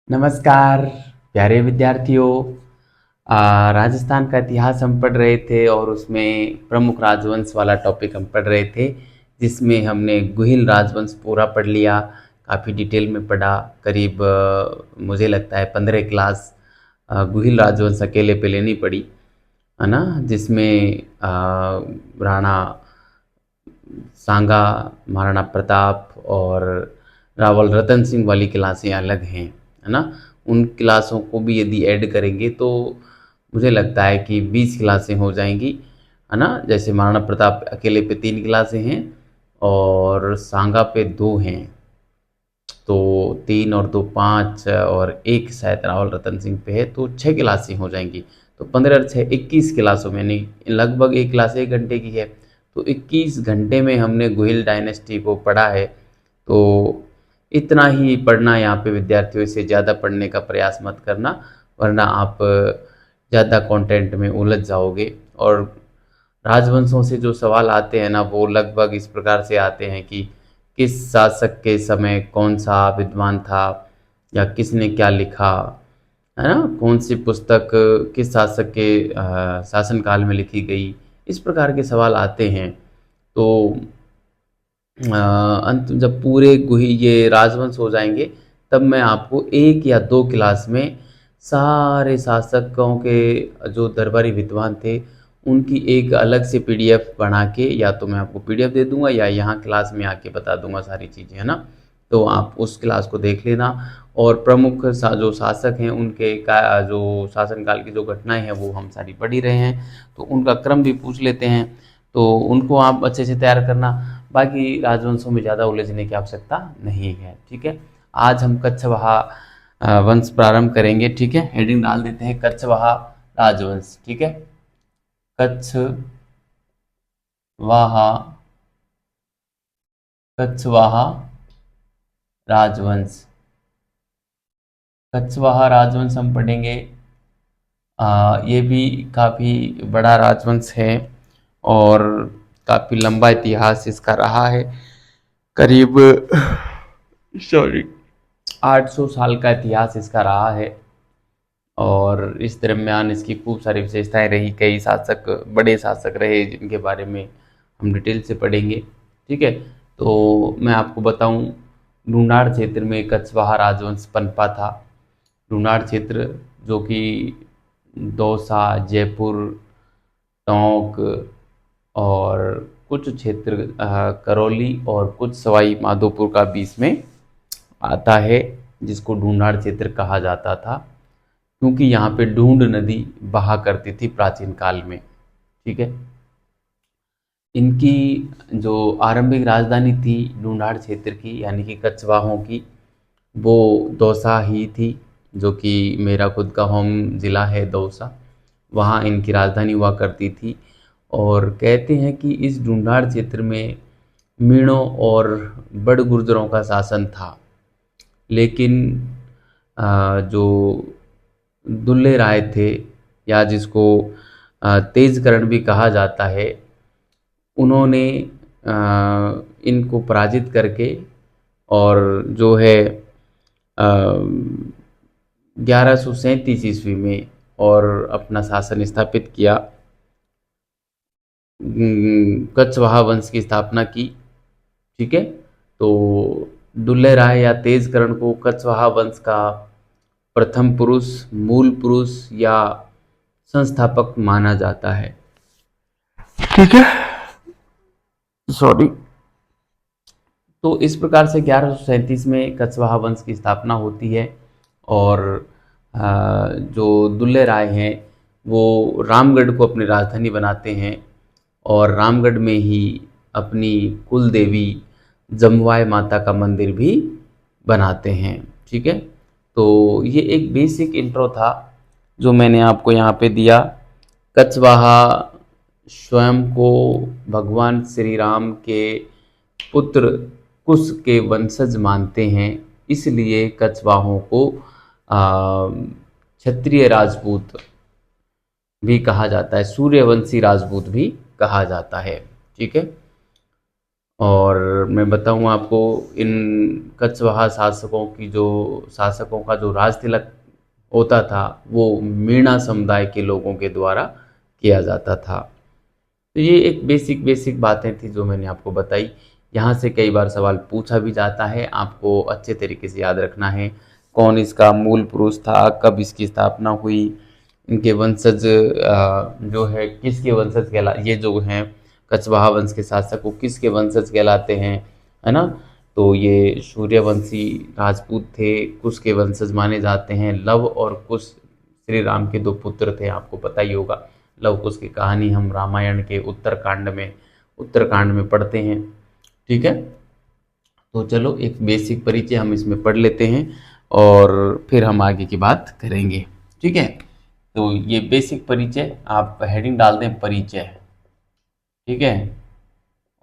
नमस्कार प्यारे विद्यार्थियों। राजस्थान का इतिहास हम पढ़ रहे थे और उसमें प्रमुख राजवंश वाला टॉपिक हम पढ़ रहे थे, जिसमें हमने गुहिल राजवंश पूरा पढ़ लिया। काफ़ी डिटेल में पढ़ा। करीब मुझे लगता है 15 क्लास गुहिल राजवंश अकेले पे लेनी पड़ी, है ना। जिसमें राणा सांगा, महाराणा प्रताप और रावल रतन सिंह वाली क्लासें अलग हैं, है ना। उन क्लासों को भी यदि ऐड करेंगे तो मुझे लगता है कि 20 क्लासें हो जाएंगी, है ना। जैसे महाराणा प्रताप अकेले पे 3 क्लासें हैं और सांगा पे 2 हैं, तो 3 और 2 5 और एक शायद रावल रतन सिंह पे है, तो 6 क्लासें हो जाएंगी। तो 15 और 6 21 क्लासों में, नहीं लगभग एक क्लास 1 घंटे की है, तो 21 घंटे में हमने गुहिल डायनेस्टी को पढ़ा है। तो इतना ही पढ़ना यहाँ पे विद्यार्थियों से, ज़्यादा पढ़ने का प्रयास मत करना, वरना आप ज़्यादा कंटेंट में उलझ जाओगे। और राजवंशों से जो सवाल आते हैं ना, वो लगभग इस प्रकार से आते हैं कि किस शासक के समय कौन सा विद्वान था, या किसने क्या लिखा, है ना। कौन सी पुस्तक किस शासक के शासनकाल में लिखी गई, इस प्रकार के सवाल आते हैं। तो अंत जब पूरे गुही ये राजवंश हो जाएंगे, तब मैं आपको 1 या 2 क्लास में सारे शासकों के जो दरबारी विद्वान थे उनकी एक अलग से पीडीएफ बना के, या तो मैं आपको पीडीएफ दे दूंगा या यहाँ क्लास में आके बता दूंगा सारी चीज़ें, है ना। तो आप उस क्लास को देख लेना। और प्रमुख जो शासक हैं उनके का जो शासनकाल की जो घटनाएं हैं वो हम सारी पढ़ ही रहे हैं, तो उनका क्रम भी पूछ लेते हैं, तो उनको आप अच्छे से तैयार करना। बाकी राजवंशों में ज़्यादा उलझने की आवश्यकता नहीं है, ठीक है। आज हम कच्छवाहा वंश प्रारंभ करेंगे, ठीक है। हेडिंग डाल देते हैं कच्छवाहा राजवंश, ठीक है। कच्छवाहा कच्छवाहा राजवंश। कच्छवाहा राजवंश हम पढ़ेंगे। ये भी काफ़ी बड़ा राजवंश है और काफ़ी लंबा इतिहास इसका रहा है। करीब 800 साल का इतिहास इसका रहा है, और इस दरम्यान इसकी खूब सारी विशेषताएं रही। कई शासक, बड़े शासक रहे जिनके बारे में हम डिटेल से पढ़ेंगे, ठीक है। तो मैं आपको बताऊं, ढूंढाड़ क्षेत्र में कच्छवाहा राजवंश पनपा था। ढूंढाड़ क्षेत्र जो कि दौसा, जयपुर, टोंक और कुछ क्षेत्र करौली और कुछ सवाई माधोपुर का बीच में आता है, जिसको ढूंढाड़ क्षेत्र कहा जाता था, क्योंकि यहाँ पे ढूंढ नदी बहा करती थी प्राचीन काल में, ठीक है। इनकी जो आरंभिक राजधानी थी ढूंढाड़ क्षेत्र की, यानी कि कच्छवाहों की, वो दौसा ही थी, जो कि मेरा खुद का होम ज़िला है दौसा। वहाँ इनकी राजधानी हुआ करती थी। और कहते हैं कि इस ढूंढाड़ क्षेत्र में मीणों और बड़ गुर्जरों का शासन था, लेकिन जो दुल्ले राय थे, या जिसको तेजकरण भी कहा जाता है, उन्होंने इनको पराजित करके और जो है 1137 ईस्वी में और अपना शासन स्थापित किया, कच्छवाहा वंश की स्थापना की, ठीक है। तो दुल्ले राय या तेजकरण को कच्छवाहा वंश का प्रथम पुरुष, मूल पुरुष या संस्थापक माना जाता है, ठीक है। सॉरी। तो इस प्रकार से 1137 में कच्छवाहा वंश की स्थापना होती है। और जो दुल्ले राय हैं वो रामगढ़ को अपनी राजधानी बनाते हैं, और रामगढ़ में ही अपनी कुल देवी जमवाय माता का मंदिर भी बनाते हैं, ठीक है। तो ये एक बेसिक इंट्रो था जो मैंने आपको यहाँ पे दिया। कच्छवाहा स्वयं को भगवान श्री राम के पुत्र कुश के वंशज मानते हैं, इसलिए कच्छवाहों को क्षत्रिय राजपूत भी कहा जाता है, सूर्यवंशी राजपूत भी कहा जाता है, ठीक है। और मैं बताऊं आपको, इन कछवाहा शासकों का जो राज तिलक होता था वो मीणा समुदाय के लोगों के द्वारा किया जाता था। तो ये एक बेसिक बेसिक बातें थी जो मैंने आपको बताई। यहाँ से कई बार सवाल पूछा भी जाता है, आपको अच्छे तरीके से याद रखना है कौन इसका मूल पुरुष था, कब इसकी स्थापना हुई, इनके वंशज जो है किसके वंशज कहला, ये जो हैं कछवाहा वंश के शासक वो किसके वंशज कहलाते हैं, है ना। तो ये सूर्यवंशी राजपूत थे, कुश के वंशज माने जाते हैं। लव और कुश श्री राम के दो पुत्र थे, आपको पता ही होगा। लव कुश की कहानी हम रामायण के उत्तरकांड में पढ़ते हैं। ठीक है, तो चलो एक बेसिक परिचय हम इसमें पढ़ लेते हैं और फिर हम आगे की बात करेंगे। ठीक है, तो ये बेसिक परिचय, आप हेडिंग डाल दें परिचय। ठीक है,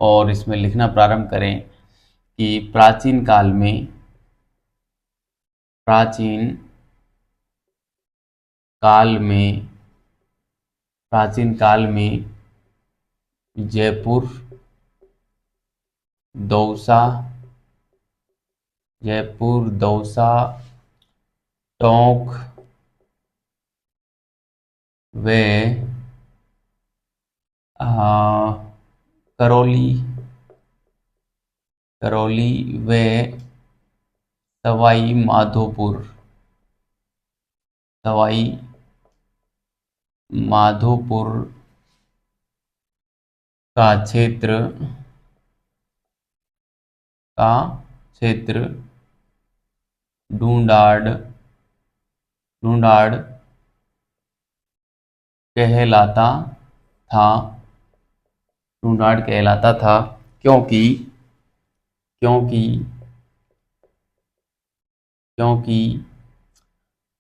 और इसमें लिखना प्रारंभ करें कि प्राचीन काल में प्राचीन काल में जयपुर दौसा टोंक व करौली व सवाई माधोपुर का क्षेत्र ढूंढाड़ कहलाता था। क्योंकि क्योंकि क्योंकि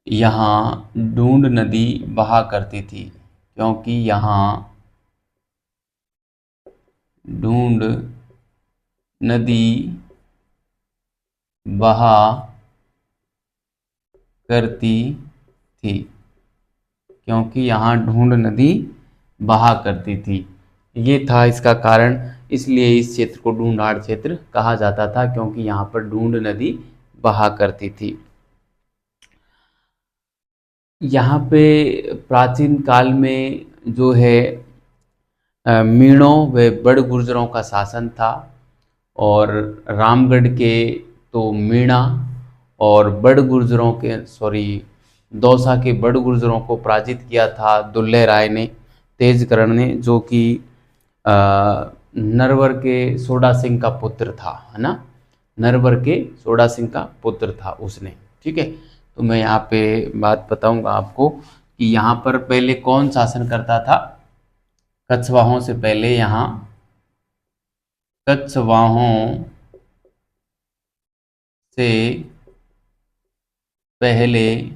यहाँ ढूंढ नदी बहा करती थी। क्योंकि यहाँ ढूंढ नदी बहा करती थी। क्योंकि यहाँ ढूंढ नदी बहा करती थी, ये था इसका कारण। इसलिए इस क्षेत्र को ढूंढाड़ क्षेत्र कहा जाता था, क्योंकि यहाँ पर ढूंढ नदी बहा करती थी। यहाँ पे प्राचीन काल में जो है मीणों व बड़ गुर्जरों का शासन था, और रामगढ़ के तो मीणा और बड़ गुर्जरों के दौसा के बड़ गुर्जरों को पराजित किया था दुल्हे राय ने, तेजकरण ने, जो कि नरवर के सोडा सिंह का पुत्र था, है ना। नरवर के सोडा सिंह का पुत्र था उसने। ठीक है, तो मैं यहाँ पे बात बताऊंगा आपको कि यहाँ पर पहले कौन शासन करता था। कछवाहों से पहले यहाँ कछवाहों से पहले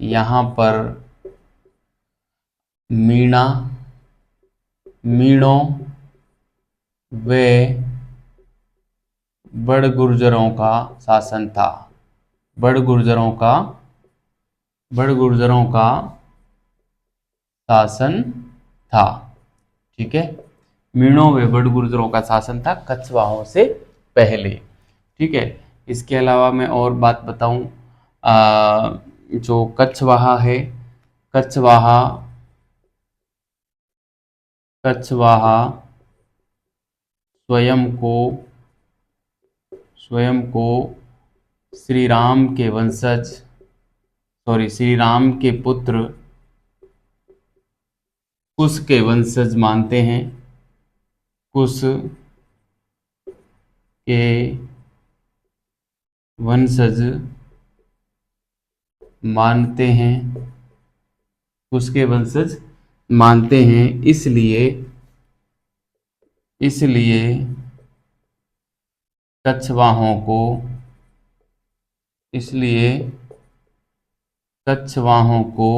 यहाँ पर मीणों व बड़ गुर्जरों का शासन था। बड़ गुर्जरों का शासन था। ठीक है, मीणों व बड़ गुर्जरों का शासन था कछवाहों से पहले। ठीक है, इसके अलावा मैं और बात बताऊं, जो कछवाहा है, कछवाहा स्वयं को श्री राम के पुत्र कुश के वंशज मानते हैं। कुश के वंशज मानते हैं इसलिए कछवाहों को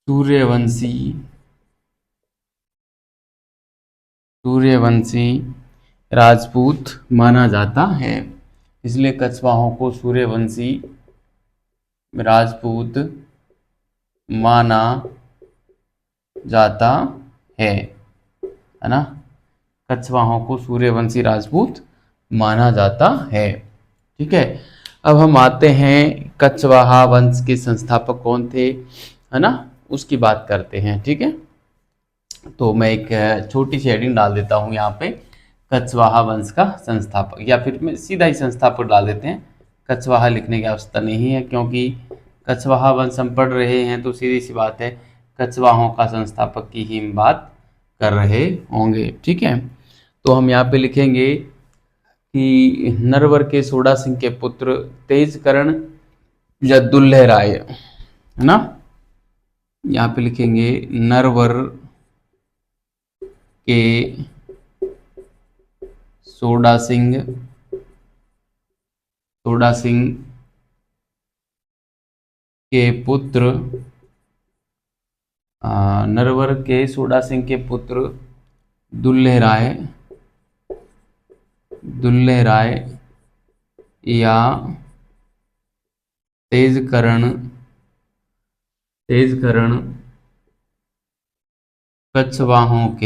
सूर्यवंशी राजपूत माना जाता है। इसलिए कछवाहों को सूर्यवंशी राजपूत माना जाता है ना। कछवाहों को सूर्यवंशी राजपूत माना जाता है। ठीक है, अब हम आते हैं कछवाहा वंश के संस्थापक कौन थे, है ना, उसकी बात करते हैं। ठीक है, तो मैं एक छोटी सी हेडिंग डाल देता हूँ यहाँ पे, कछवाहा वंश का संस्थापक, या फिर मैं सीधा ही संस्थापक डाल देते हैं, कछवाहा लिखने की आवश्यकता नहीं है, क्योंकि कछवाहा वंश हम पढ़ रहे हैं तो सीधी सी बात है कछवाहों का संस्थापक की ही हम बात कर रहे होंगे। ठीक है, तो हम यहाँ पे लिखेंगे कि नरवर के सोडा सिंह के पुत्र तेजकरण या दुल्हे राय, है ना, यहाँ पे लिखेंगे नरवर के सोडा सिंह के पुत्र, नरवर के सोडा सिंह के पुत्र दुल्हे राय या तेजकरण कछवाहों के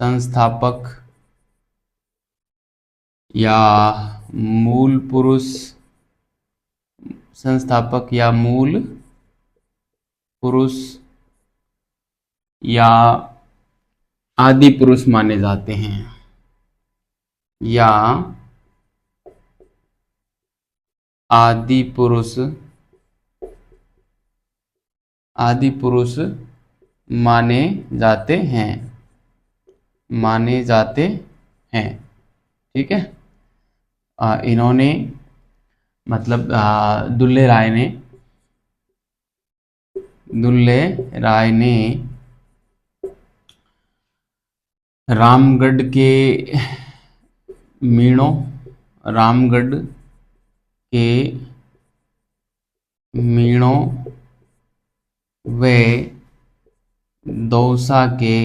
संस्थापक या मूल पुरुष या आदि पुरुष माने जाते हैं, या आदि पुरुष माने जाते हैं। ठीक है, इन्होंने मतलब दुल्हे राय ने रामगढ़ के मीणों व दौसा के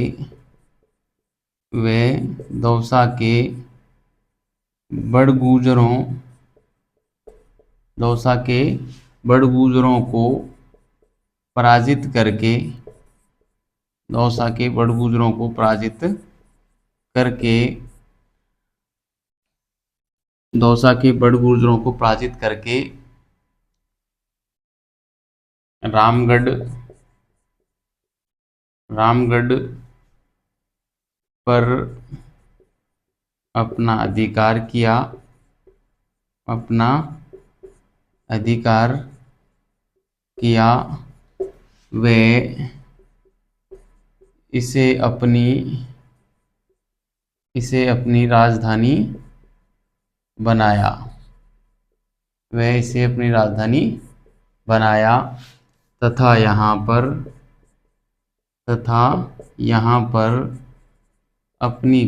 बड़गुजरों को पराजित करके रामगढ़ पर अपना अधिकार किया वे इसे अपनी राजधानी बनाया तथा यहाँ पर अपनी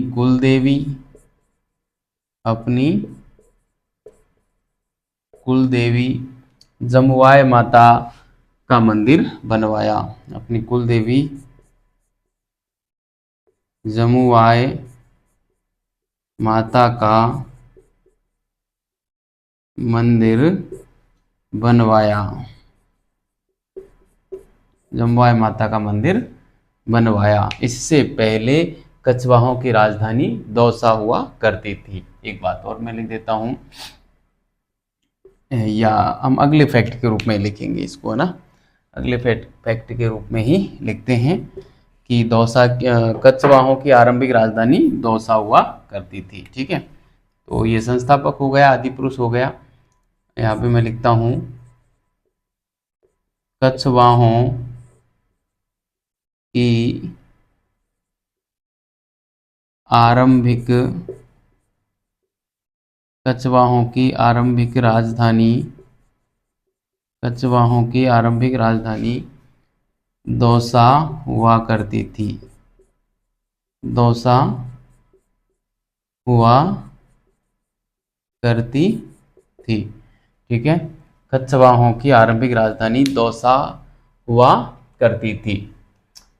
कुलदेवी जमुआय माता का मंदिर बनवाया। अपनी कुलदेवी जमुआय माता का मंदिर बनवाया। इससे पहले कछवाहों की राजधानी दौसा हुआ करती थी। एक बात और मैं लिख देता हूँ, या हम अगले फैक्ट के रूप में लिखेंगे इसको, है ना, अगले फैक्ट के रूप में ही लिखते हैं कि कछवाहों की आरंभिक राजधानी दौसा हुआ करती थी। ठीक है, तो ये संस्थापक हो गया, आदि पुरुष हो गया। यहाँ पे मैं लिखता हूँ कछवाहों की आरंभिक राजधानी दौसा हुआ करती थी। ठीक है, कछवाहों की आरंभिक राजधानी दौसा हुआ करती थी।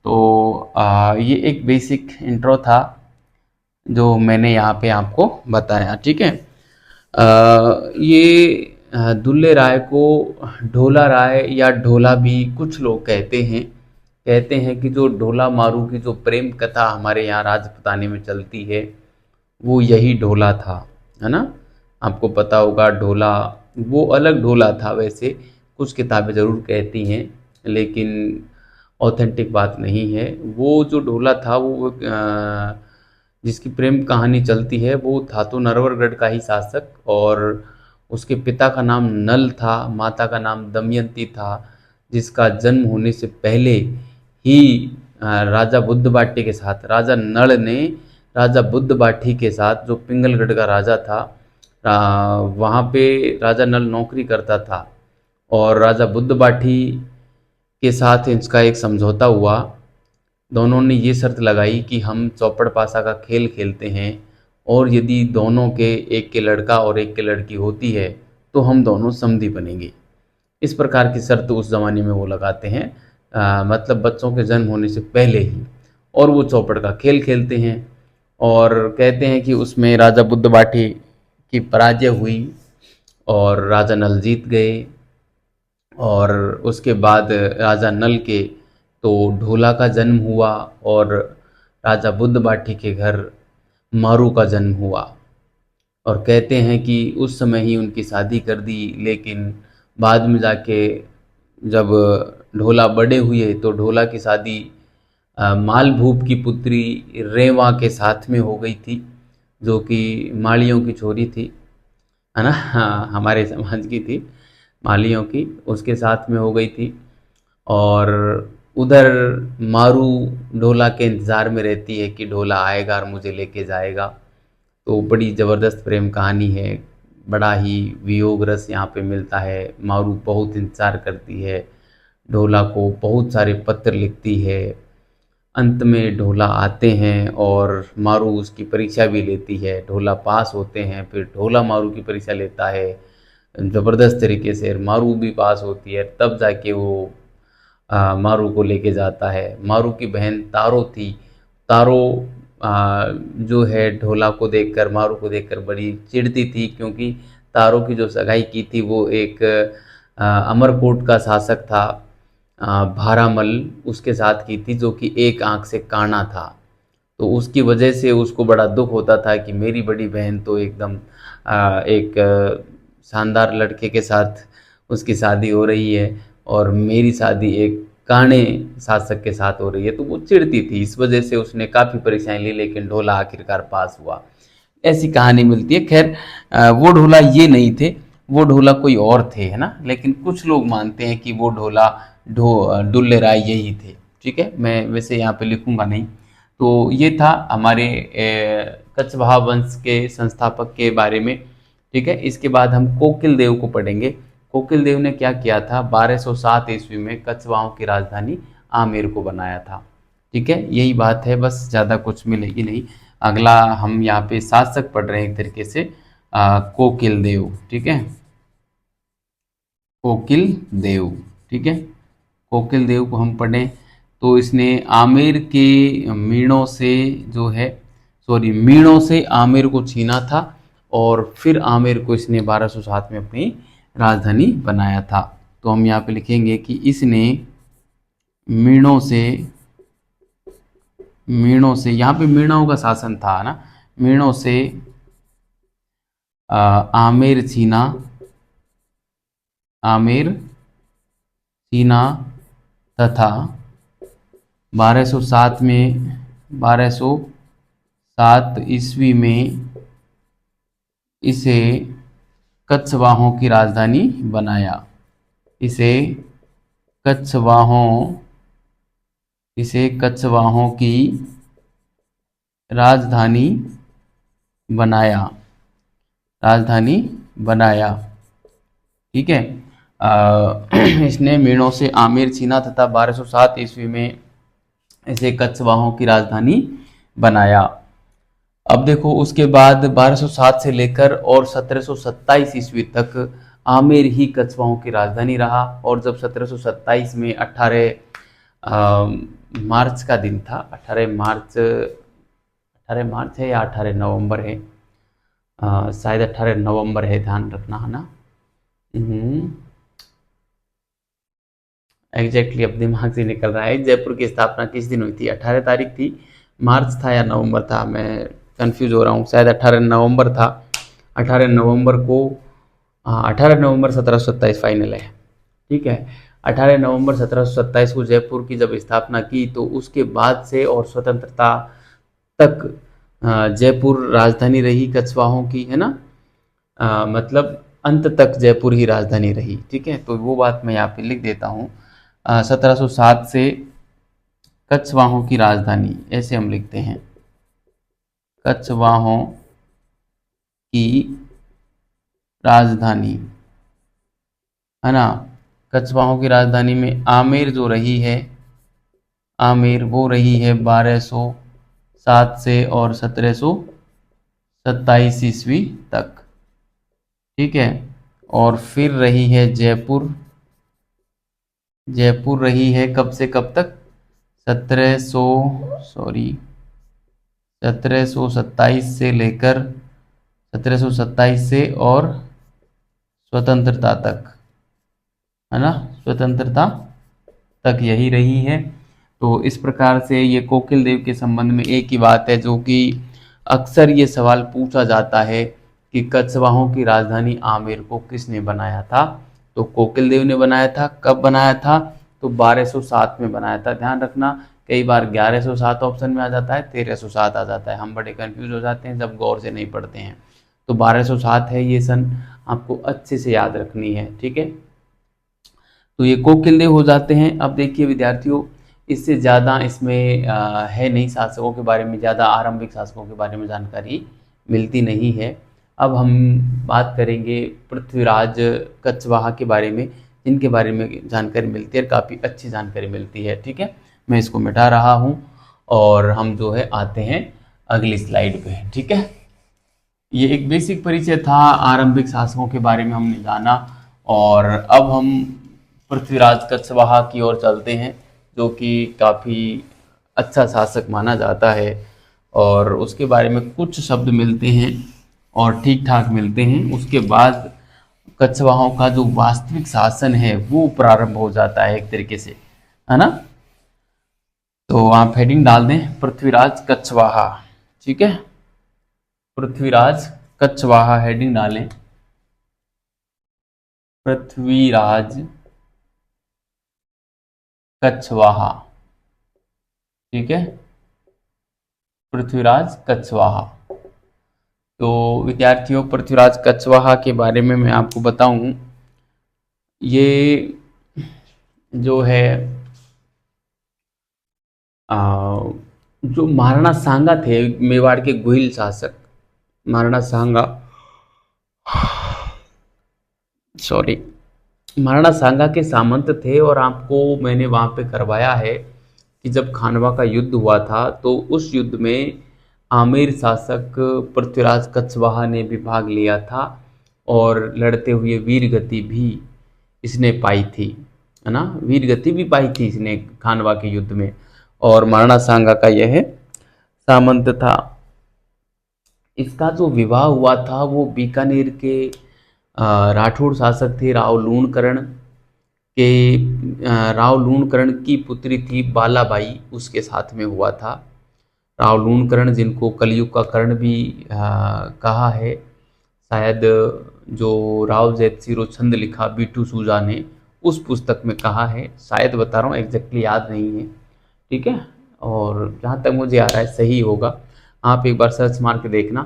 तो ये एक बेसिक इंट्रो था जो मैंने यहाँ पे आपको बताया। ठीक है, ये दुल्हे राय को ढोला राय या ढोला भी कुछ लोग कहते हैं, कहते हैं कि जो ढोला मारू की जो प्रेम कथा हमारे यहाँ राजपुताने में चलती है, वो यही ढोला था, है ना। आपको पता होगा ढोला, वो अलग ढोला था वैसे, कुछ किताबें ज़रूर कहती हैं, लेकिन ऑथेंटिक बात नहीं है। वो जो ढोला था वो जिसकी प्रेम कहानी चलती है, वो था तो नरवरगढ़ का ही शासक, और उसके पिता का नाम नल था, माता का नाम दमयंती था, जिसका जन्म होने से पहले ही राजा बुद्धबाटी के साथ, राजा नल ने राजा बुद्धबाठी के साथ, जो पिंगलगढ़ का राजा था, वहाँ पे राजा नल नौकरी करता था, और राजा बुद्धबाठी के साथ इसका एक समझौता हुआ। दोनों ने ये शर्त लगाई कि हम चौपड़ पासा का खेल खेलते हैं, और यदि दोनों के, एक के लड़का और एक के लड़की होती है, तो हम दोनों समधी बनेंगे। इस प्रकार की शर्त उस ज़माने में वो लगाते हैं, मतलब बच्चों के जन्म होने से पहले ही, और वो चौपड़ का खेल खेलते हैं। और कहते हैं कि उसमें राजा बुद्धबाठी की पराजय हुई और राजा नल जीत गए, और उसके बाद राजा नल के तो ढोला का जन्म हुआ, और राजा बुद्धबाठी के घर मारू का जन्म हुआ। और कहते हैं कि उस समय ही उनकी शादी कर दी, लेकिन बाद में जाके जब ढोला बड़े हुए तो ढोला की शादी मालभूप की पुत्री रेवा के साथ में हो गई थी, जो कि मालियों की छोरी थी, है ना। हाँ, हमारे समाज की थी, मालियों की, उसके साथ में हो गई थी। और उधर मारू ढोला के इंतज़ार में रहती है कि ढोला आएगा और मुझे लेके जाएगा। तो बड़ी ज़बरदस्त प्रेम कहानी है, बड़ा ही वियोग रस यहाँ पे मिलता है। मारू बहुत इंतज़ार करती है, ढोला को बहुत सारे पत्र लिखती है। अंत में ढोला आते हैं और मारू उसकी परीक्षा भी लेती है, ढोला पास होते हैं, फिर ढोला मारू की परीक्षा लेता है ज़बरदस्त तरीके से, मारू भी पास होती है, तब जाके वो मारू को लेके जाता है। मारू की बहन तारो थी, तारो जो है ढोला को देखकर, मारू को देखकर बड़ी चिढ़ती थी, क्योंकि तारो की जो सगाई की थी वो एक अमरकोट का शासक था, भारामल, उसके साथ की थी, जो कि एक आंख से काना था। तो उसकी वजह से उसको बड़ा दुख होता था कि मेरी बड़ी बहन तो एकदम एक शानदार लड़के के साथ उसकी शादी हो रही है, और मेरी शादी एक काणे शासक के साथ हो रही है। तो वो चिढ़ती थी, इस वजह से उसने काफ़ी परीक्षाएं ली, लेकिन ढोला आखिरकार पास हुआ। ऐसी कहानी मिलती है। खैर, वो ढोला ये नहीं थे, वो ढोला कोई और थे, है ना। लेकिन कुछ लोग मानते हैं कि वो ढोला डुल्ले राय यही थे। ठीक है, मैं वैसे यहाँ पे लिखूंगा नहीं। तो ये था हमारे कछवाहा वंश के संस्थापक के बारे में। ठीक है, इसके बाद हम कोकिल देव को पढ़ेंगे। कोकिल देव ने क्या किया था, 1207 ईस्वी में कछवाहों की राजधानी आमेर को बनाया था। ठीक है, यही बात है, बस ज़्यादा कुछ मिलेगी नहीं। अगला हम यहाँ पे शासक पढ़ रहे हैं एक तरीके से, कोकिल देव। ठीक है, कोकिल देव। ठीक है, कोकिल देव को हम पढ़ें तो इसने आमेर के मीणों से जो है, सॉरी, मीणों से आमेर को छीना था, और फिर आमेर को इसने 1207 में अपनी राजधानी बनाया था। तो हम यहाँ पे लिखेंगे कि इसने मीणों से, मीणों से, यहाँ पे मीणों का शासन था ना, मीणों से आमेर छीना, आमेर छीना, तथा 1207 में, 1207 ईस्वी में इसे कछवाहों की राजधानी बनाया। इसे कछवाहों, इसे कछवाहों की राजधानी बनाया, राजधानी बनाया। ठीक है, इसने मीणों से आमेर छीना तथा 1207 ईस्वी में इसे कछवाहों की राजधानी बनाया। अब देखो, उसके बाद 1207 से लेकर और 1727 ईस्वी तक आमेर ही कछवाहों की राजधानी रहा। और जब 1727 में 18 मार्च का दिन था, 18 मार्च, 18 मार्च है या 18 नवंबर है, शायद 18 नवंबर है, ध्यान रखना, है ना। एग्जैक्टली अब दिमाग से निकल रहा है। जयपुर की स्थापना किस दिन हुई थी? 18 तारीख थी। मार्च था या नवंबर था, मैं कंफ्यूज हो रहा हूँ, शायद 18 नवंबर था। 18 नवंबर को, हाँ 18 नवंबर 1727 फाइनल है। ठीक है, 18 नवंबर 1727 को जयपुर की जब स्थापना की तो उसके बाद से और स्वतंत्रता तक जयपुर राजधानी रही कछवाहों की, है ना। मतलब अंत तक जयपुर ही राजधानी रही। ठीक है, तो वो बात मैं यहाँ पे लिख देता हूँ। 1707 से कछवाहों की राजधानी, ऐसे हम लिखते हैं, कछवाहों की राजधानी, है ना। कछवाहों की राजधानी में आमेर जो रही है, आमेर वो रही है 1207 से और 1727 ईस्वी तक। ठीक है, और फिर रही है जयपुर। जयपुर रही है कब से कब तक? 1700 सॉरी 1727 से लेकर 1727 से और स्वतंत्रता तक, है ना, स्वतंत्रता तक यही रही है। तो इस प्रकार से ये कोकिल देव के संबंध में एक ही बात है जो कि अक्सर ये सवाल पूछा जाता है कि कछवाहों की राजधानी आमेर को किसने बनाया था? तो कोकिल देव ने बनाया था। कब बनाया था? तो 1207 में बनाया था। ध्यान रखना, कई बार 1107 ऑप्शन में आ जाता है, 1307 आ जाता है, हम बड़े कंफ्यूज हो जाते हैं जब गौर से नहीं पढ़ते हैं। तो 1207 है ये सन, आपको अच्छे से याद रखनी है। ठीक है, तो ये कोकिल देव हो जाते हैं। अब देखिए विद्यार्थियों, इससे ज़्यादा इसमें है नहीं, शासकों के बारे में ज़्यादा, आरंभिक शासकों के बारे में जानकारी मिलती नहीं है। अब हम बात करेंगे पृथ्वीराज कछवाहा के बारे में, जिनके बारे में जानकारी मिलती है, काफ़ी अच्छी जानकारी मिलती है। ठीक है, मैं इसको मिटा रहा हूँ और हम जो है आते हैं अगली स्लाइड पे। ठीक है, ये एक बेसिक परिचय था, आरंभिक शासकों के बारे में हमने जाना। और अब हम पृथ्वीराज कछवाहा की ओर चलते हैं, जो कि काफ़ी अच्छा शासक माना जाता है और उसके बारे में कुछ शब्द मिलते हैं और ठीक ठाक मिलते हैं। उसके बाद कछवाहों का जो वास्तविक शासन है वो प्रारंभ हो जाता है एक तरीके से, है ना। तो आप हेडिंग डाल दें पृथ्वीराज कछवाहा। ठीक है, पृथ्वीराज कछवाहा हेडिंग डालें, पृथ्वीराज कछवाहा। ठीक है, पृथ्वीराज कछवाहा। तो विद्यार्थियों, पृथ्वीराज कछवाहा के बारे में मैं आपको बताऊं, ये जो है जो महाराणा सांगा थे, मेवाड़ के गुहिल शासक महाराणा सांगा, सॉरी, महाराणा सांगा के सामंत थे। और आपको मैंने वहाँ पे करवाया है कि जब खानवा का युद्ध हुआ था तो उस युद्ध में आमेर शासक पृथ्वीराज कछवाहा ने भी भाग लिया था और लड़ते हुए वीर गति भी इसने पाई थी, है ना, वीर गति भी पाई थी इसने खानवा के युद्ध में। और महाराणा सांगा का यह सामंत था। इसका जो विवाह हुआ था वो बीकानेर के राठौड़ शासक थे राव लूणकरण के, राव लूणकरण की पुत्री थी बालाबाई, उसके साथ में हुआ था। राव लूणकरण, जिनको कलयुग का कर्ण भी कहा है, शायद जो राव जैतसिरो छंद लिखा बीटू सूजा ने, उस पुस्तक में कहा है, शायद बता रहा हूँ, एग्जैक्टली याद नहीं है। ठीक है, और जहाँ तक मुझे आ रहा है सही होगा। आप एक बार सर्च मार के देखना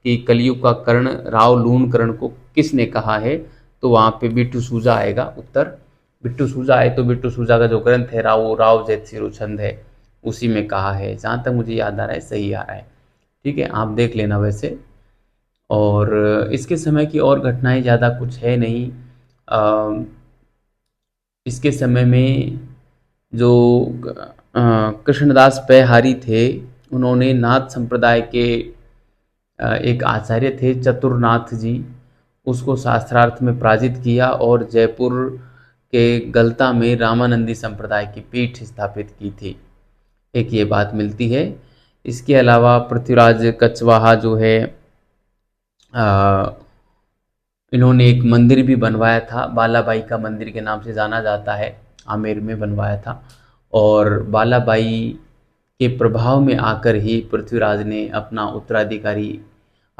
कि कलयुग का कर्ण राव लूणकरण को किसने कहा है, तो वहाँ पे बिट्टू सूजा आएगा उत्तर। बिट्टू सूजा आए तो बिट्टू सूजा का जो ग्रंथ है राव जैतसिरो छंद है, उसी में कहा है, जहाँ तक मुझे याद आ रहा है सही आ रहा है। ठीक है, आप देख लेना वैसे। और इसके समय की और घटनाएं ज़्यादा कुछ है नहीं। इसके समय में जो कृष्णदास पैहारी थे, उन्होंने नाथ संप्रदाय के एक आचार्य थे चतुरनाथ जी, उसको शास्त्रार्थ में पराजित किया और जयपुर के गलता में रामानंदी संप्रदाय की पीठ स्थापित की थी, एक ये बात मिलती है। इसके अलावा पृथ्वीराज कछवाहा जो है, इन्होंने एक मंदिर भी बनवाया था, बालाबाई का मंदिर के नाम से जाना जाता है। आमेर में बनवाया था। और बालाबाई के प्रभाव में आकर ही पृथ्वीराज ने अपना उत्तराधिकारी,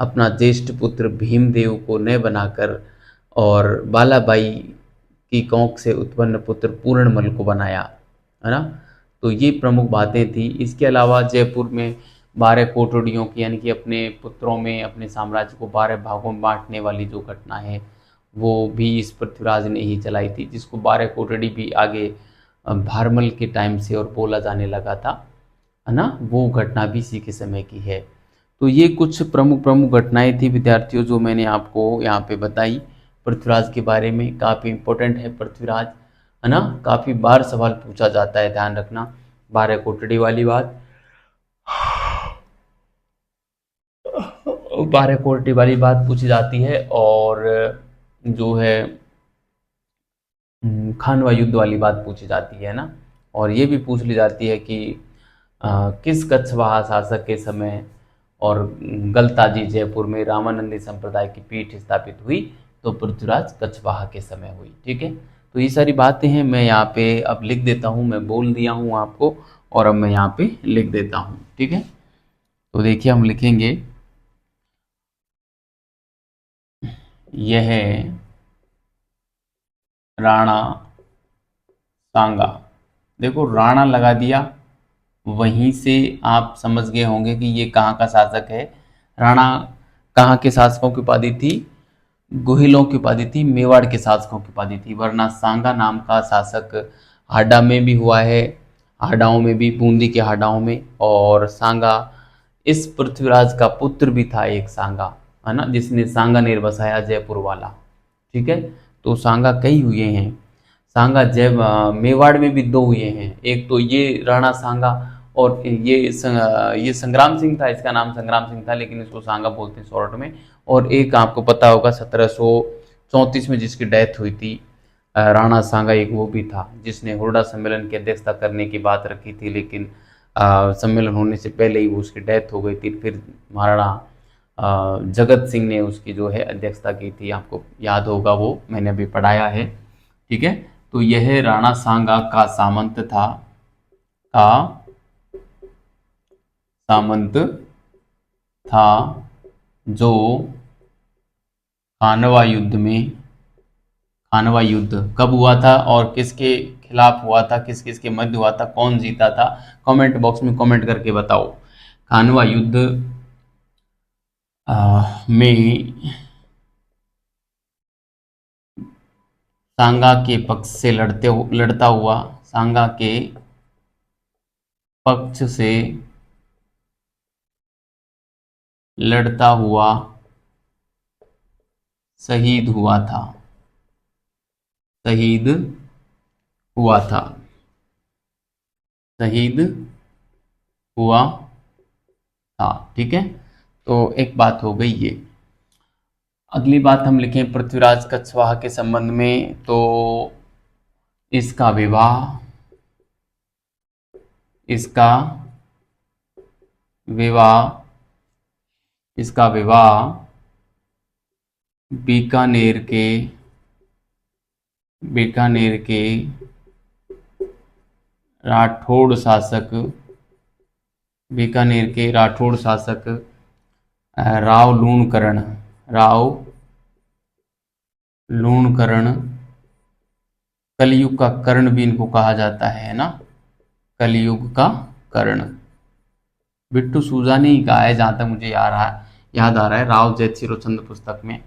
अपना ज्येष्ठ पुत्र भीमदेव को न बनाकर और बालाबाई की कोख से उत्पन्न पुत्र पूर्णमल को बनाया, है ना। तो ये प्रमुख बातें थी। इसके अलावा जयपुर में 12 कोटड़ियों की, यानी कि अपने पुत्रों में अपने साम्राज्य को 12 भागों में बांटने वाली जो घटना है वो भी इस पृथ्वीराज ने ही चलाई थी, जिसको 12 कोटड़ी भी आगे भारमल के टाइम से और बोला जाने लगा था, है ना। वो घटना भी इसी के समय की है। तो ये कुछ प्रमुख प्रमुख घटनाएं थी विद्यार्थियों जो मैंने आपको यहाँ पे बताई पृथ्वीराज के बारे में। काफ़ी इम्पोर्टेंट है पृथ्वीराज, है ना। काफ़ी बार सवाल पूछा जाता है, ध्यान रखना। 12 कोटड़ी वाली बात, 12 कोटड़ी वाली बात पूछी जाती है। और जो है खानवा युद्ध वाली बात पूछी जाती है ना। और ये भी पूछ ली जाती है कि किस कछवाहा शासक के समय और गलताजी जयपुर में रामानंदी संप्रदाय की पीठ स्थापित हुई, तो पृथ्वीराज कछवाहा के समय हुई। ठीक है, तो ये सारी बातें हैं, मैं यहाँ पे अब लिख देता हूँ। मैं बोल दिया हूँ आपको और अब मैं यहाँ पे लिख देता हूँ। ठीक है, तो देखिए हम लिखेंगे, यह राणा सांगा। देखो राणा लगा दिया, वहीं से आप समझ गए होंगे कि ये कहाँ का शासक है। राणा कहाँ के शासकों की उपाधि थी? गुहिलों की उपाधि थी, मेवाड़ के शासकों की उपाधि थी। वरना सांगा नाम का शासक हाडा में भी हुआ है, हाडाओं में भी, बूंदी के हाडाओं में। और सांगा इस पृथ्वीराज का पुत्र भी था, एक सांगा, है ना, जिसने सांगानेर बसाया जयपुर वाला। ठीक है, तो सांगा कई हुए हैं। सांगा जय मेवाड़ में भी 2 हुए हैं, एक तो ये राणा सांगा, और ये संग्राम सिंह था, इसका नाम संग्राम सिंह था लेकिन इसको सांगा बोलते हैं शॉर्ट में। और एक आपको पता होगा 1734 में जिसकी डेथ हुई थी, राणा सांगा, एक वो भी था जिसने हुरडा सम्मेलन की अध्यक्षता करने की बात रखी थी, लेकिन सम्मेलन होने से पहले ही वो उसकी डेथ हो गई थी। फिर महाराणा जगत सिंह ने उसकी जो है अध्यक्षता की थी, आपको याद होगा, वो मैंने अभी पढ़ाया है। ठीक है, तो यह राणा सांगा का सामंत था, का सामंत था, जो खानवा युद्ध में, खानवा युद्ध कब हुआ था और किसके खिलाफ हुआ था, किस किस के मध्य हुआ था, कौन जीता था? कमेंट बॉक्स में कमेंट करके बताओ। खानवा युद्ध में सांगा के पक्ष से लड़ता हुआ, सांगा के पक्ष से लड़ता हुआ शहीद हुआ था, शहीद हुआ था, शहीद हुआ था। ठीक है, तो एक बात हो गई ये। अगली बात हम लिखें पृथ्वीराज कछवाहा के संबंध में, तो इसका विवाह, इसका विवाह, इसका विवाह बीकानेर के, बीकानेर के राठौड़ शासक, बीकानेर के राठौड़ शासक राव लूणकरण, राव लूणकरण, कलयुग का कर्ण भी इनको कहा जाता है ना, कलयुग का कर्ण। बिट्टू सूजा ने ही कहा है जहां तक मुझे याद आ रहा है, राव जयसिरोचंद पुस्तक में।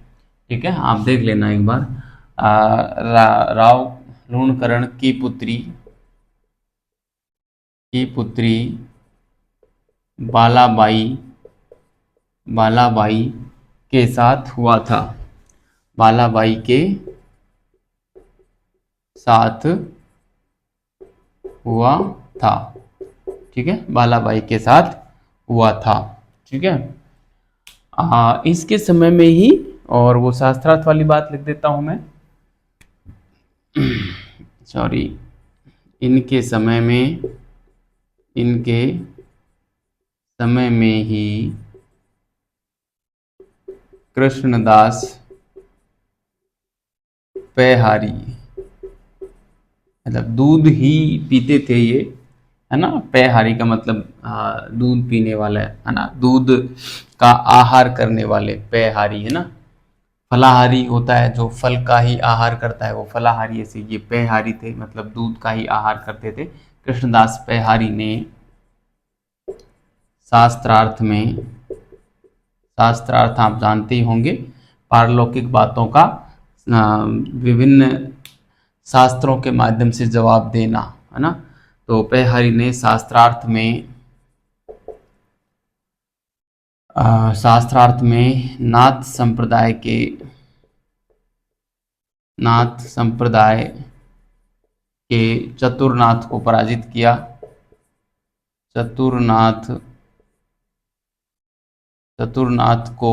ठीक है, आप देख लेना एक बार। राव लूणकरण की पुत्री, की पुत्री बालाबाई, बालाबाई के साथ हुआ था, बालाबाई के साथ हुआ था। ठीक है, बालाबाई के साथ हुआ था। ठीक है, इसके समय में ही, और वो शास्त्रार्थ वाली बात लिख देता हूं मैं, सॉरी, इनके समय में, इनके समय में ही कृष्णदास पैहारी मतलब दूध ही पीते थे ये, है ना। पेहारी का मतलब दूध पीने वाला है ना, दूध का आहार करने वाले पेहारी, है ना। फलाहारी होता है जो फल का ही आहार करता है, वो फलाहारी। ऐसे ये पेहारी थे, मतलब दूध का ही आहार करते थे। कृष्णदास पेहारी ने शास्त्रार्थ में, शास्त्रार्थ आप जानते ही होंगे, पारलौकिक बातों का विभिन्न शास्त्रों के माध्यम से जवाब देना, है ना। तो पेहारी ने शास्त्रार्थ में नाथ संप्रदाय के चतुरनाथ को पराजित किया। चतुरनाथ को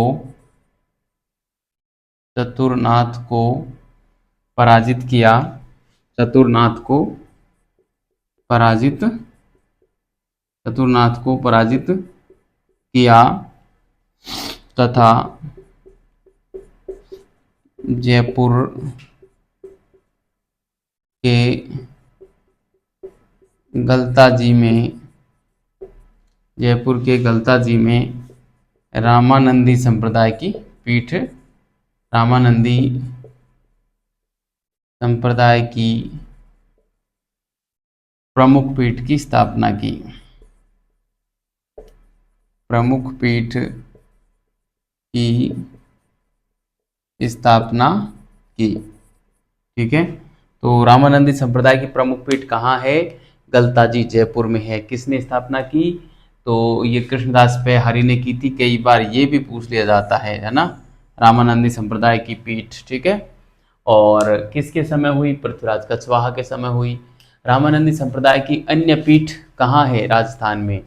पराजित किया। चतुरनाथ को पराजित किया तथा जयपुर के गलता जी में रामानंदी संप्रदाय की पीठ, रामानंदी संप्रदाय की प्रमुख पीठ की स्थापना की। प्रमुख पीठ की स्थापना की, ठीक है। तो रामानंदी संप्रदाय की प्रमुख पीठ कहाँ है? गलताजी, जयपुर में है। किसने स्थापना की? तो ये कृष्णदास पेहारी ने की थी। कई बार ये भी पूछ लिया जाता है ना, रामानंदी संप्रदाय की पीठ, ठीक है। और किसके समय हुई? पृथ्वीराज कछवाहा के समय हुई। रामानंदी संप्रदाय की अन्य पीठ कहाँ है राजस्थान में?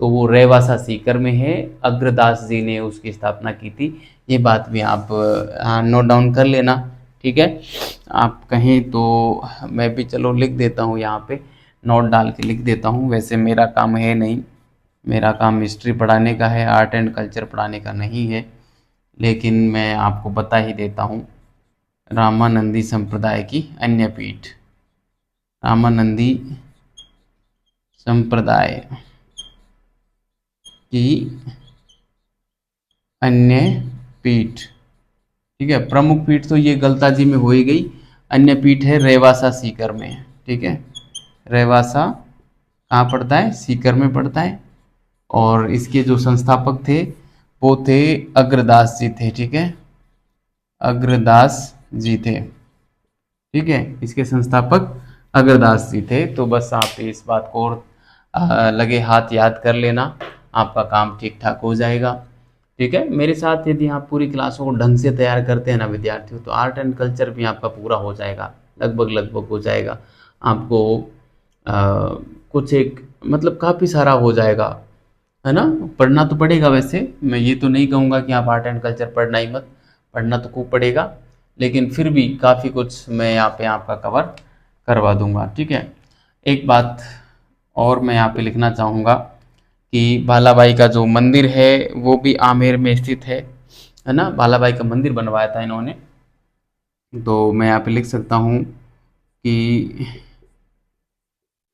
तो वो रेवासा सीकर में है। अग्रदास जी ने उसकी स्थापना की थी। ये बात भी आप नोट डाउन कर लेना, ठीक है। आप कहें तो मैं भी चलो लिख देता हूँ, यहाँ पे नोट डाल के लिख देता हूँ। वैसे मेरा काम है नहीं, मेरा काम हिस्ट्री पढ़ाने का है, आर्ट एंड कल्चर पढ़ाने का नहीं है, लेकिन मैं आपको बता ही देता हूँ। रामानंदी संप्रदाय की अन्य पीठ, रामानंदी संप्रदाय की अन्य पीठ, ठीक है। प्रमुख पीठ तो ये गलताजी में हो ही गई। अन्य पीठ है रेवासा सीकर में, ठीक है। रेवासा कहाँ पड़ता है? सीकर में पड़ता है। और इसके जो संस्थापक थे वो थे अग्रदास जी थे, ठीक है। अग्रदास जी थे, ठीक है। इसके संस्थापक अग्रदास जी थे। तो बस आप इस बात को लगे हाथ याद कर लेना, आपका काम ठीक ठाक हो जाएगा, ठीक है। मेरे साथ यदि आप पूरी क्लासों को ढंग से तैयार करते हैं ना विद्यार्थियों, तो आर्ट एंड कल्चर भी आपका पूरा हो जाएगा, लगभग हो जाएगा। आपको कुछ एक मतलब काफ़ी सारा हो जाएगा, है ना। पढ़ना तो पड़ेगा, वैसे मैं ये तो नहीं कहूँगा कि आप आर्ट एंड कल्चर पढ़ना ही मत, पढ़ना तो खूब पड़ेगा, लेकिन फिर भी काफ़ी कुछ मैं यहाँ पे आपका कवर करवा दूंगा, ठीक है। एक बात और मैं यहाँ पे लिखना चाहूँगा कि भालाबाई का जो मंदिर है वो भी आमेर में स्थित है ना। भालाबाई का मंदिर बनवाया था इन्होंने। तो मैं यहाँ पे लिख सकता हूँ कि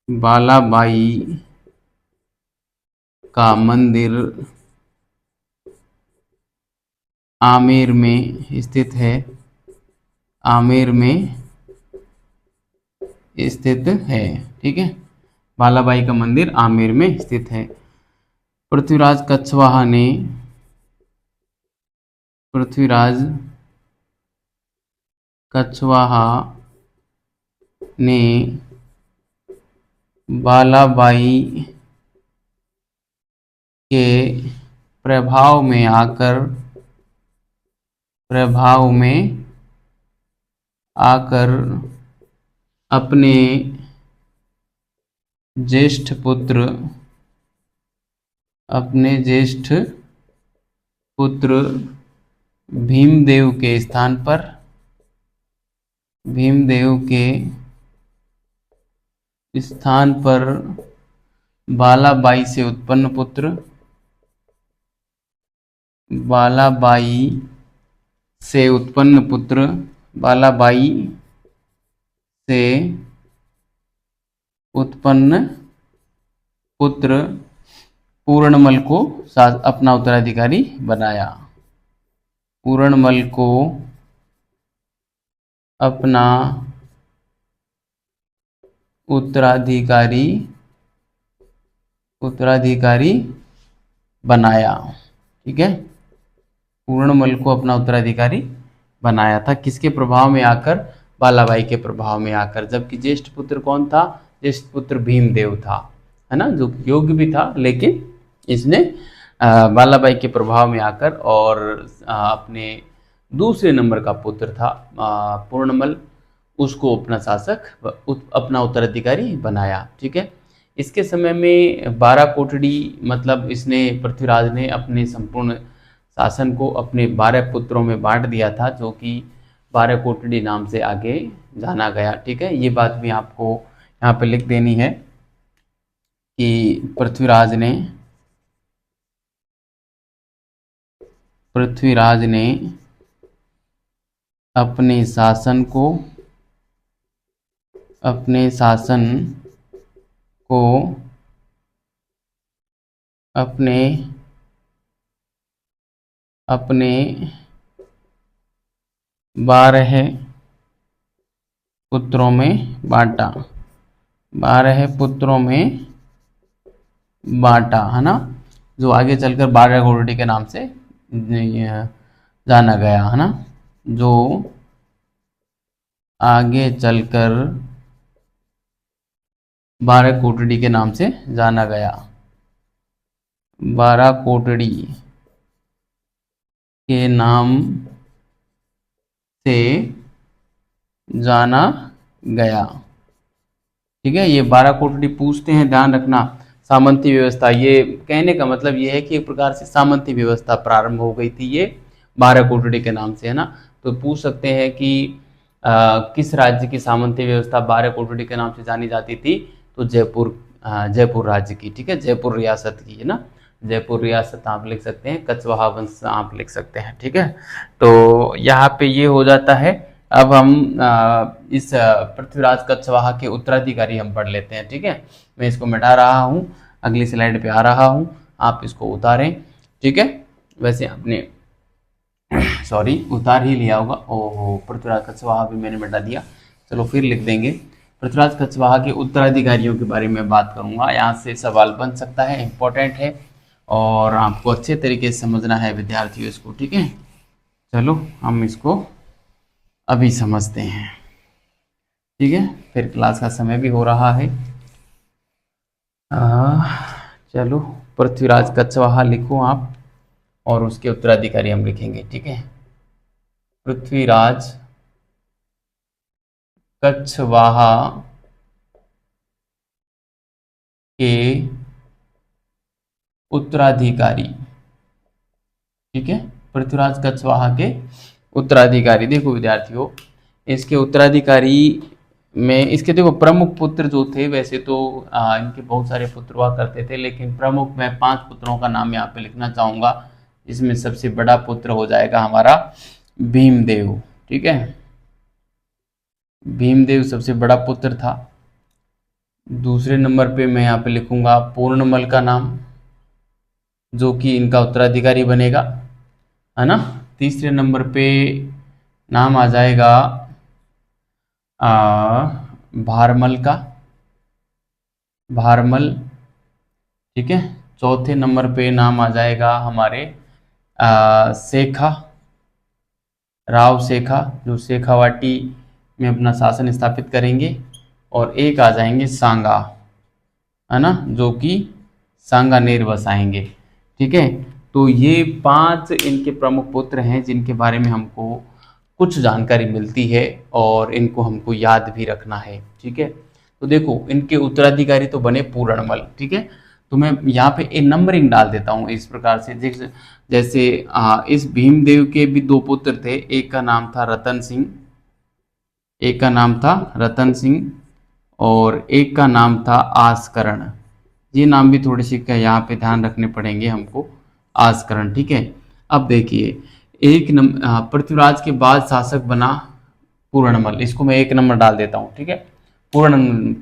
बालाबाई का मंदिर आमेर में स्थित है, आमेर में स्थित है, ठीक है। बालाबाई का मंदिर आमेर में स्थित है। पृथ्वीराज कछवाहा ने, पृथ्वीराज कछवाहा ने बालाबाई के प्रभाव में आकर अपने ज्येष्ठ पुत्र भीमदेव के स्थान पर, बालाबाई से उत्पन्न पुत्र, बालाबाई से उत्पन्न पुत्र, बालाबाई से उत्पन्न पुत्र पूर्णमल को अपना उत्तराधिकारी बनाया। पूर्णमल को अपना उत्तराधिकारी बनाया। ठीक है, पूर्णमल को अपना उत्तराधिकारी बनाया था। किसके प्रभाव में आकर? बालाबाई के प्रभाव में आकर। जबकि ज्येष्ठ पुत्र कौन था? ज्येष्ठ पुत्र भीमदेव था, है ना, जो योग्य भी था, लेकिन इसने बालाबाई के प्रभाव में आकर और अपने दूसरे नंबर का पुत्र था पूर्णमल, उसको अपना शासक, अपना उत्तराधिकारी बनाया। ठीक है, इसके समय में 12 कोटड़ी, मतलब इसने, पृथ्वीराज ने अपने संपूर्ण शासन को अपने 12 पुत्रों में बांट दिया था, जो कि 12 कोटड़ी नाम से आगे जाना गया। ठीक है, ये बात भी आपको यहाँ पे लिख देनी है कि पृथ्वीराज ने अपने शासन को अपने 12 पुत्रों में बांटा। 12 पुत्रों में बांटा, है ना, जो आगे चलकर 12 कोटड़ी के नाम से जाना गया, है ना, जो आगे चलकर 12 कोटड़ी के नाम से जाना गया। 12 कोटड़ी के नाम से जाना गया। ठीक है, ये 12 कोटड़ी पूछते हैं, ध्यान रखना। सामंती व्यवस्था, ये कहने का मतलब ये है कि एक प्रकार से सामंती व्यवस्था प्रारंभ हो गई थी ये 12 कोटड़ी के नाम से, है ना। तो पूछ सकते हैं कि किस राज्य की सामंती व्यवस्था 12 कोटड़ी के नाम से जानी जाती थी? तो जयपुर राज्य की। ठीक है, जयपुर रियासत की, है ना, जयपुर रियासत आप लिख सकते हैं, कछवाहा वंश आप लिख सकते हैं। ठीक है, तो यहाँ पे ये हो जाता है। अब हम इस पृथ्वीराज कछवाहा के उत्तराधिकारी हम पढ़ लेते हैं। ठीक है, मैं इसको मिटा रहा हूँ, अगली स्लाइड पे आ रहा हूँ, आप इसको उतारें। ठीक है, वैसे आपने सॉरी उतार ही लिया होगा। ओहो, पृथ्वीराज कछवाहा भी मैंने मिटा दिया, चलो फिर लिख देंगे। पृथ्वीराज कछवाहा के उत्तराधिकारियों के बारे में बात करूंगा, यहाँ से सवाल बन सकता है, इम्पोर्टेंट है और आपको अच्छे तरीके से समझना है विद्यार्थियों इसको। ठीक है, चलो हम इसको अभी समझते हैं। ठीक है, फिर क्लास का समय भी हो रहा है। चलो, पृथ्वीराज कछवाहा लिखो आप और उसके उत्तराधिकारी हम लिखेंगे। ठीक है, पृथ्वीराज कछवाहा के उत्तराधिकारी। ठीक है, पृथ्वीराज कछवाहा के उत्तराधिकारी। देखो विद्यार्थियों, इसके उत्तराधिकारी में इसके देखो प्रमुख पुत्र जो थे, वैसे तो इनके बहुत सारे पुत्र हुआ करते थे, लेकिन प्रमुख मैं 5 पुत्रों का नाम यहाँ पे लिखना चाहूँगा। इसमें सबसे बड़ा पुत्र हो जाएगा हमारा भीमदेव। ठीक है, भीमदेव सबसे बड़ा पुत्र था। दूसरे नंबर पे मैं यहाँ पे लिखूंगा पूर्णमल का नाम, जो कि इनका उत्तराधिकारी बनेगा, है ना। तीसरे नंबर पे नाम आ जाएगा भारमल का, भारमल। ठीक है, चौथे नंबर पे नाम आ जाएगा हमारे शेखा, राव शेखा, जो शेखावाटी में अपना शासन स्थापित करेंगे। और एक आ जाएंगे सांगा, है ना, जो कि सांगानेर बसाएंगे। ठीक है, तो ये 5 इनके प्रमुख पुत्र हैं जिनके बारे में हमको कुछ जानकारी मिलती है और इनको हमको याद भी रखना है। ठीक है, तो देखो इनके उत्तराधिकारी तो बने पूर्णमल। ठीक है, तो मैं यहाँ पे एक नंबरिंग डाल देता हूँ इस प्रकार से, जैसे इस भीमदेव के भी 2 पुत्र थे, एक का नाम था रतन सिंह, एक का नाम था रतन सिंह और एक का नाम था आसकरण। ये नाम भी थोड़े से यहाँ पे ध्यान रखने पड़ेंगे हमको, आसकरण। ठीक है, अब देखिए एक नंबर पृथ्वीराज के बाद शासक बना पूर्णमल, इसको मैं 1 नंबर डाल देता हूँ। ठीक है,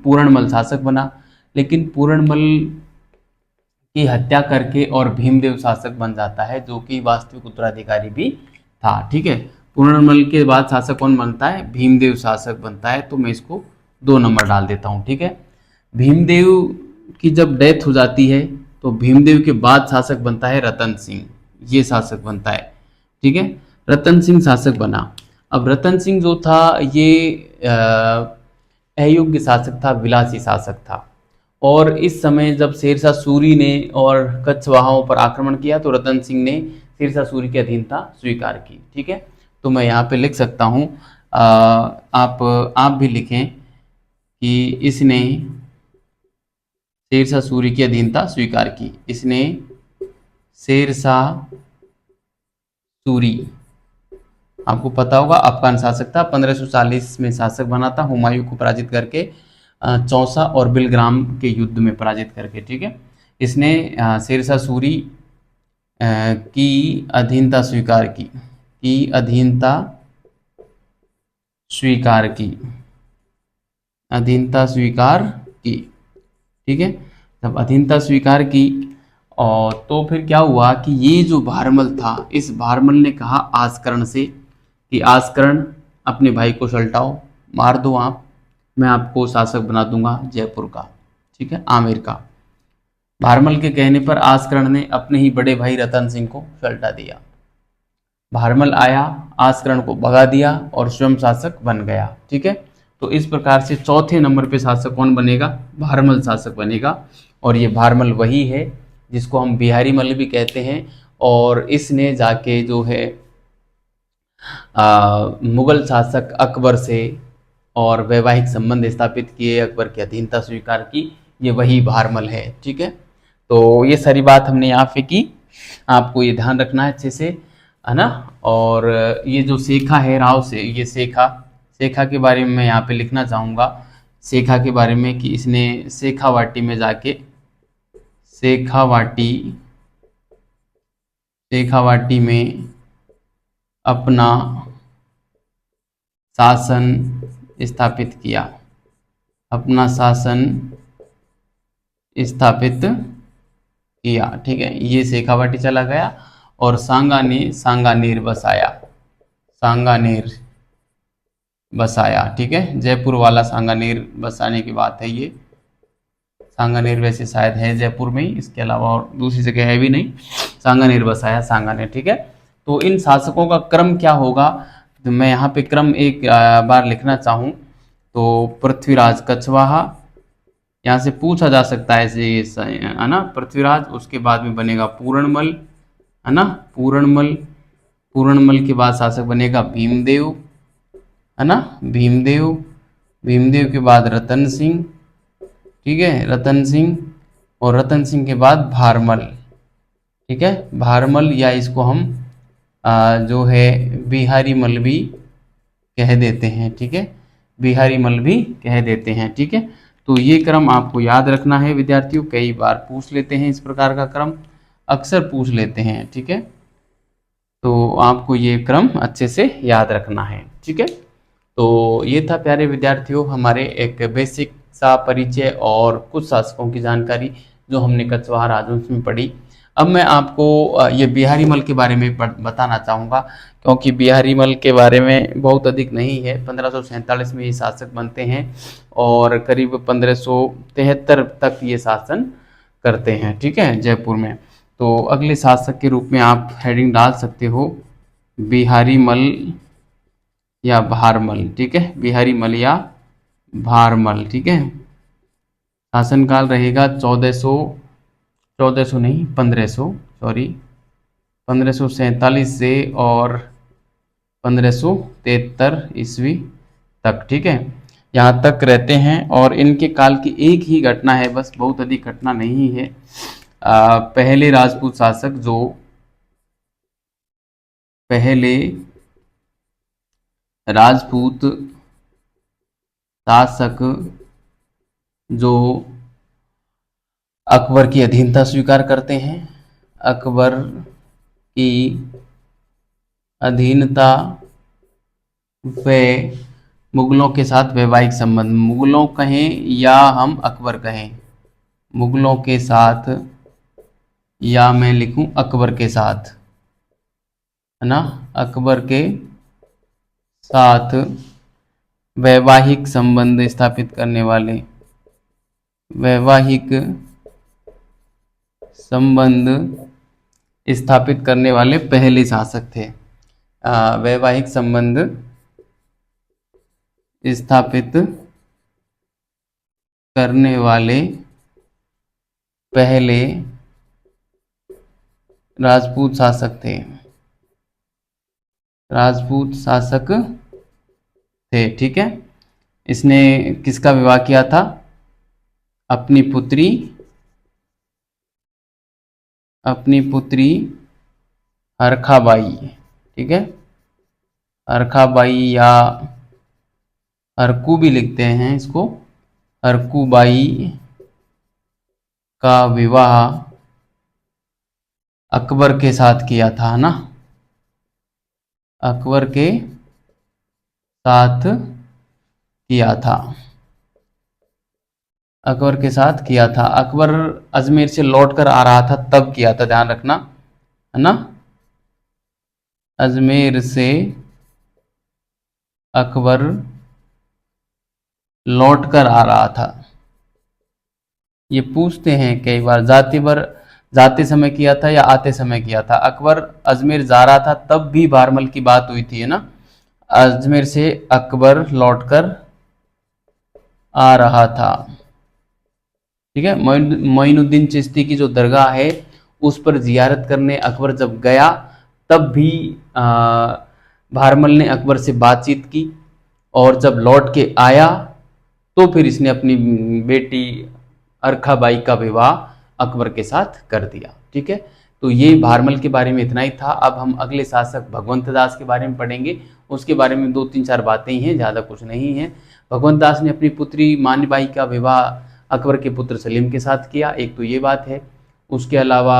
पूर्णमल शासक बना, लेकिन पूर्णमल की हत्या करके और भीमदेव शासक बन जाता है, जो कि वास्तविक उत्तराधिकारी भी था। ठीक है, पूर्णमल के बाद शासक कौन बनता है? भीमदेव शासक बनता है। तो मैं इसको 2 नंबर डाल देता हूँ। ठीक है, भीमदेव की जब डेथ हो जाती है तो भीमदेव के बाद शासक बनता है रतन सिंह, ये शासक बनता है। ठीक है, रतन सिंह शासक बना। अब रतन सिंह जो था ये अयोग्य शासक था, विलासी शासक था। और इस समय जब शेरशाह सूरी ने और कछवाहों पर आक्रमण किया तो रतन सिंह ने शेरशाह सूरी की अधीनता स्वीकार की। ठीक है, तो मैं यहाँ पे लिख सकता हूँ, आप भी लिखें कि इसने शेरशाह सूरी की अधीनता स्वीकार की। इसने शेरशाह सूरी, आपको पता होगा अफगान शासक था, 1540 में शासक बना था, हुमायूं को पराजित करके, चौसा और बिलग्राम के युद्ध में पराजित करके। ठीक है, इसने शेरशाह सूरी की अधीनता स्वीकार की अधीनता स्वीकार की अधीनता स्वीकार की। ठीक है, जब अधीनता स्वीकार की और तो फिर क्या हुआ कि ये जो भारमल था, इस भारमल ने कहा आस्करण से कि आस्करण अपने भाई को सल्टाओ, मार दो आप, मैं आपको शासक बना दूंगा जयपुर का। ठीक है, आमेर का। भारमल के कहने पर आस्करण ने अपने ही बड़े भाई रतन सिंह को सल्टा दिया। भारमल आया, आस्करण को भगा दिया और स्वयं शासक बन गया। ठीक है, तो इस प्रकार से चौथे नंबर पे शासक कौन बनेगा? भारमल शासक बनेगा। और ये भारमल वही है जिसको हम बिहारी मल भी कहते हैं। और इसने जाके जो है मुगल शासक अकबर से और वैवाहिक संबंध स्थापित किए, अकबर की अधीनता स्वीकार की, ये वही भारमल है। ठीक है, तो ये सारी बात हमने यहाँ पे की, आपको ये ध्यान रखना है अच्छे से, है ना। और ये जो शेखा है राव से, ये शेखा के बारे में मैं यहाँ पे लिखना चाहूँगा, शेखा के बारे में कि इसने शेखावाटी में जाके शेखावाटी में अपना शासन स्थापित किया, अपना शासन स्थापित किया। ठीक है, ये शेखावाटी चला गया और सांगानेर बसाया। ठीक है, जयपुर वाला सांगानेर बसाने की बात है ये। सांगानेर वैसे शायद है जयपुर में ही, इसके अलावा और दूसरी जगह है भी नहीं। सांगानेर बसाया, सांगानेर। ठीक है, तो इन शासकों का क्रम क्या होगा, तो मैं यहाँ पे क्रम एक बार लिखना चाहूँ तो पृथ्वीराज कछवाहा, यहाँ से पूछा जा सकता है है ना, पृथ्वीराज, उसके बाद में बनेगा पूर्णमल, है ना, पूर्णमल के बाद शासक बनेगा भीमदेव, है ना, भीमदेव के बाद रतन सिंह। ठीक है, रतन सिंह, और रतन सिंह के बाद भारमल। ठीक है, भारमल, या इसको हम जो है बिहारी मल भी कह देते हैं। ठीक है, बिहारी मल भी कह देते हैं। ठीक है, तो ये क्रम आपको याद रखना है विद्यार्थियों, कई बार पूछ लेते हैं इस प्रकार का क्रम, अक्सर पूछ लेते हैं। ठीक है, तो आपको ये क्रम अच्छे से याद रखना है। ठीक है, तो ये था प्यारे विद्यार्थियों हमारे एक बेसिक सा परिचय और कुछ शासकों की जानकारी जो हमने कछवाहा राजवंश में पढ़ी। अब मैं आपको ये बिहारी मल के बारे में बताना चाहूँगा, क्योंकि बिहारी मल के बारे में बहुत अधिक नहीं है। 1547 में ये शासक बनते हैं और करीब 1573 तक ये शासन करते हैं। ठीक है, जयपुर में। तो अगले शासक के रूप में आप हेडिंग डाल सकते हो बिहारी मल या भारमल। ठीक है, बिहारी मल या भारमल। ठीक है, शासनकाल रहेगा 1547 से और 1573 ईस्वी तक। ठीक है, यहाँ तक रहते हैं और इनके काल की एक ही घटना है बस, बहुत अधिक घटना नहीं है। पहले राजपूत शासक जो अकबर की अधीनता स्वीकार करते हैं, अकबर की अधीनता वे मुगलों के साथ वैवाहिक संबंध, मुगलों कहें या हम अकबर कहें, मुगलों के साथ, या मैं लिखूं अकबर के साथ, है ना, अकबर के साथ वैवाहिक संबंध स्थापित करने वाले, वैवाहिक संबंध स्थापित करने वाले पहले शासक थे। वैवाहिक संबंध स्थापित करने वाले पहले राजपूत शासक थे, राजपूत शासक थे। ठीक है, इसने किसका विवाह किया था? अपनी पुत्री हरखाबाई। ठीक है, हरखाबाई या हरकू भी लिखते हैं इसको, हरकूबाई का विवाह अकबर के साथ किया था, है ना, अकबर के साथ किया था, अकबर के साथ किया था। अकबर अजमेर से लौट कर आ रहा था तब किया था, ध्यान रखना, है ना, अजमेर से अकबर लौट कर आ रहा था। ये पूछते हैं कई बार, जाते समय किया था या आते समय किया था? अकबर अजमेर जा रहा था तब भी भारमल की बात हुई थी, है ना, अजमेर से अकबर लौटकर आ रहा था। ठीक है, मोइनुद्दीन चिश्ती की जो दरगाह है उस पर जियारत करने अकबर जब गया तब भी भारमल ने अकबर से बातचीत की, और जब लौट के आया तो फिर इसने अपनी बेटी अरखाबाई का विवाह अकबर के साथ कर दिया। ठीक है, तो ये भारमल के बारे में इतना ही था। अब हम अगले शासक भगवंत दास के बारे में पढ़ेंगे। उसके बारे में 2-3-4 बातें ही हैं, ज़्यादा कुछ नहीं है। भगवंत दास ने अपनी पुत्री मान्यबाई का विवाह अकबर के पुत्र सलीम के साथ किया, एक तो ये बात है। उसके अलावा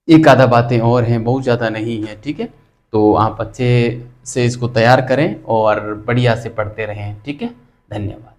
एक आधा बातें और हैं, बहुत ज़्यादा नहीं है। ठीक है, तो आप अच्छे से इसको तैयार करें और बढ़िया से पढ़ते रहें। ठीक है, धन्यवाद।